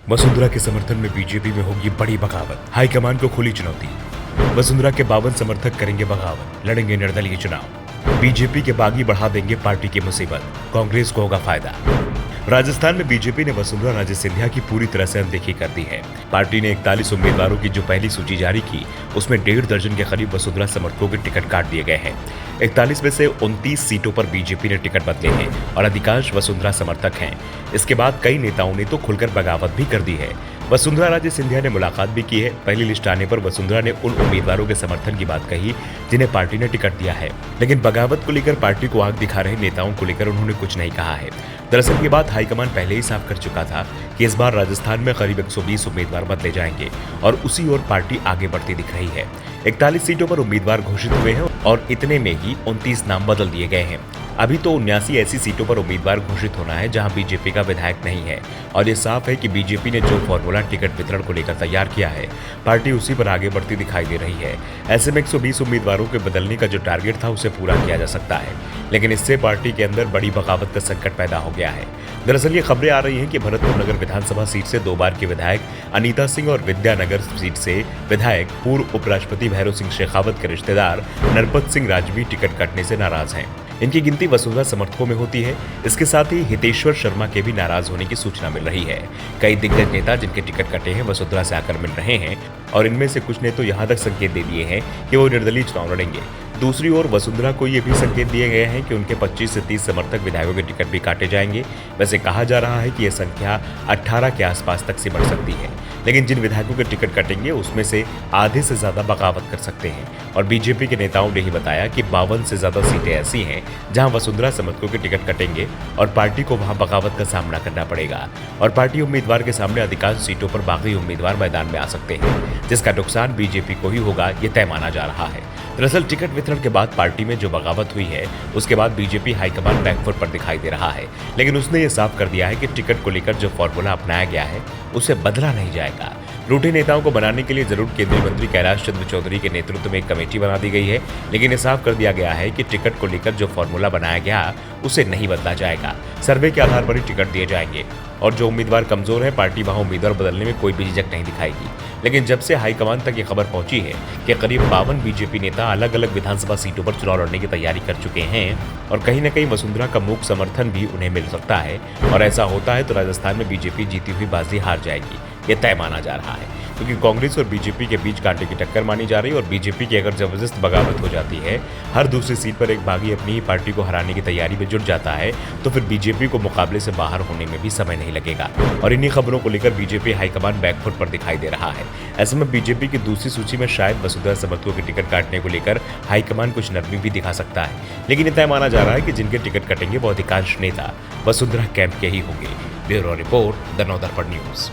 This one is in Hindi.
वसुंधरा के समर्थन में बीजेपी में होगी बड़ी बगावत, हाईकमान को खुली चुनौती। वसुंधरा के 52 समर्थक करेंगे बगावत, लड़ेंगे निर्दलीय चुनाव। बीजेपी के बागी बढ़ा देंगे पार्टी की मुसीबत, कांग्रेस को होगा फायदा। राजस्थान में बीजेपी ने वसुंधरा राजे सिंधिया की पूरी तरह से अनदेखी कर दी है। पार्टी ने 41 उम्मीदवारों की जो पहली सूची जारी की, उसमें 1.5 दर्जन के करीब वसुंधरा समर्थकों के टिकट काट दिए गए हैं। 41 में से 29 सीटों पर बीजेपी ने टिकट बदले हैं और अधिकांश वसुंधरा समर्थक हैं। इसके बाद कई नेताओं ने तो खुलकर बगावत भी कर दी है। वसुंधरा राजे सिंधिया ने मुलाकात भी की है। पहली लिस्ट आने पर वसुंधरा ने उन उम्मीदवारों के समर्थन की बात कही जिन्हें पार्टी ने टिकट दिया है, लेकिन बगावत को लेकर पार्टी को आग दिखा रहे नेताओं को लेकर उन्होंने कुछ नहीं कहा है। दरअसल ये बात हाईकमान पहले ही साफ कर चुका था कि इस बार राजस्थान में करीब 120 उम्मीदवार बदले जाएंगे और उसी ओर पार्टी आगे बढ़ती दिख रही है। 41 सीटों पर उम्मीदवार घोषित हुए हैं और इतने में ही 29 नाम बदल दिए गए हैं। अभी तो 79 ऐसी सीटों पर उम्मीदवार घोषित होना है जहां बीजेपी का विधायक नहीं है और ये साफ है कि बीजेपी ने जो फॉर्मूला टिकट वितरण को लेकर तैयार किया है, पार्टी उसी पर आगे बढ़ती दिखाई दे रही है। ऐसे में 120 उम्मीदवारों के बदलने का जो टारगेट था उसे पूरा किया जा सकता है, लेकिन इससे पार्टी के अंदर बड़ी बगावत का संकट पैदा हो गया है। दरअसल ये खबरें आ रही हैं कि भरतपुर नगर विधानसभा सीट से 2 बार के विधायक अनीता सिंह और विद्यानगर सीट से विधायक पूर्व उपराष्ट्रपति भैरव सिंह शेखावत के रिश्तेदार नरपत सिंह राजवी टिकट कटने से नाराज हैं। इनकी गिनती वसुंधरा समर्थकों में होती है। इसके साथ ही हितेश्वर शर्मा के भी नाराज होने की सूचना मिल रही है। कई दिग्गज नेता जिनके टिकट कटे हैं वसुंधरा से आकर मिल रहे हैं और इनमें से कुछ ने तो यहाँ तक संकेत दे दिए हैं कि वो निर्दलीय चुनाव लड़ेंगे। दूसरी ओर वसुंधरा को ये भी संकेत दिए गए हैं कि उनके 25 से 30 समर्थक विधायकों के टिकट भी काटे जाएंगे। वैसे कहा जा रहा है कि यह संख्या 18 के आसपास तक से बढ़ सकती है, लेकिन जिन विधायकों के टिकट कटेंगे उसमें से आधे से ज्यादा बगावत कर सकते हैं। और बीजेपी के नेताओं ने ही बताया कि 52 से ज्यादा सीटें ऐसी हैं जहां वसुंधरा समर्थकों के टिकट कटेंगे और पार्टी को वहां बगावत का सामना करना पड़ेगा और पार्टी उम्मीदवार के सामने अधिकांश सीटों पर बागी उम्मीदवार मैदान में आ सकते हैं, जिसका नुकसान बीजेपी को ही होगा, ये तय माना जा रहा है। दरअसल टिकट वितरण के बाद पार्टी में जो बगावत हुई है उसके बाद बीजेपी हाईकमान बैकफुट पर दिखाई दे रहा है, लेकिन उसने ये साफ कर दिया है कि टिकट को लेकर जो फॉर्मूला अपनाया गया है उसे बदला नहीं जाएगा। रूठे नेताओं को बनाने के लिए जरूर केंद्रीय मंत्री कैलाश चंद्र चौधरी के नेतृत्व में एक कमेटी बना दी गई है, लेकिन ये साफ कर दिया गया है कि टिकट को लेकर जो फॉर्मूला बनाया गया उसे नहीं बदला जाएगा। सर्वे के आधार पर ही टिकट दिए जाएंगे और जो उम्मीदवार कमजोर है पार्टी वहां उम्मीदवार बदलने में कोई भी झिझक नहीं दिखाएगी। लेकिन जब से हाईकमान तक ये खबर पहुंची है कि करीब 52 बीजेपी नेता अलग अलग विधानसभा सीटों पर चुनाव लड़ने की तैयारी कर चुके हैं और कहीं न कहीं वसुंधरा का मूक समर्थन भी उन्हें मिल सकता है और ऐसा होता है तो राजस्थान में बीजेपी जीती हुई बाजी हार जाएगी, ये तय माना जा रहा है, क्योंकि कांग्रेस और बीजेपी के बीच कांटे की टक्कर मानी जा रही है और बीजेपी की अगर जबरदस्त बगावत हो जाती है, हर दूसरी सीट पर एक बागी अपनी ही पार्टी को हराने की तैयारी में जुट जाता है, तो फिर बीजेपी को मुकाबले से बाहर होने में भी समय नहीं लगेगा। और इन्हीं खबरों को लेकर बीजेपी हाईकमान बैकफुट पर दिखाई दे रहा है। ऐसे में बीजेपी की दूसरी सूची में शायद वसुंधरा समर्थकों के टिकट काटने को लेकर हाईकमान कुछ नरमी भी दिखा सकता है, लेकिन ये तय माना जा रहा है कि जिनके टिकट कटेंगे वो अधिकांश नेता वसुंधरा कैंप के ही होंगे। Bureau report, the Navdarpan news.